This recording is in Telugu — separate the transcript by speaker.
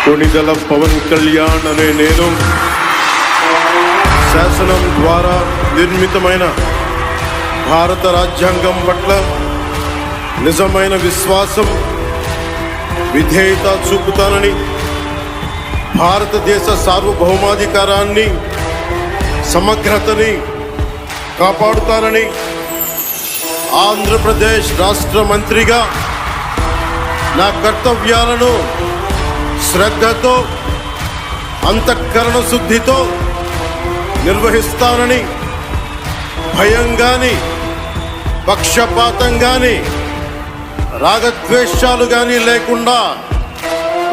Speaker 1: కొణిదెల పవన్ కళ్యాణ్ అనే నేను శాసనం ద్వారా నిర్మితమైన భారత రాజ్యాంగం పట్ల నిజమైన విశ్వాసం, విధేయత చూపుతానని, భారతదేశ సార్వభౌమాధికారాన్ని, సమగ్రతని కాపాడుతానని, ఆంధ్రప్రదేశ్ రాష్ట్ర మంత్రిగా నా కర్తవ్యాలను శ్రద్ధతో, అంతఃకరణ శుద్ధితో నిర్వహిస్తానని, భయం గాని, పక్షపాతం గాని, రాగద్వేషాలు గాని లేకుండా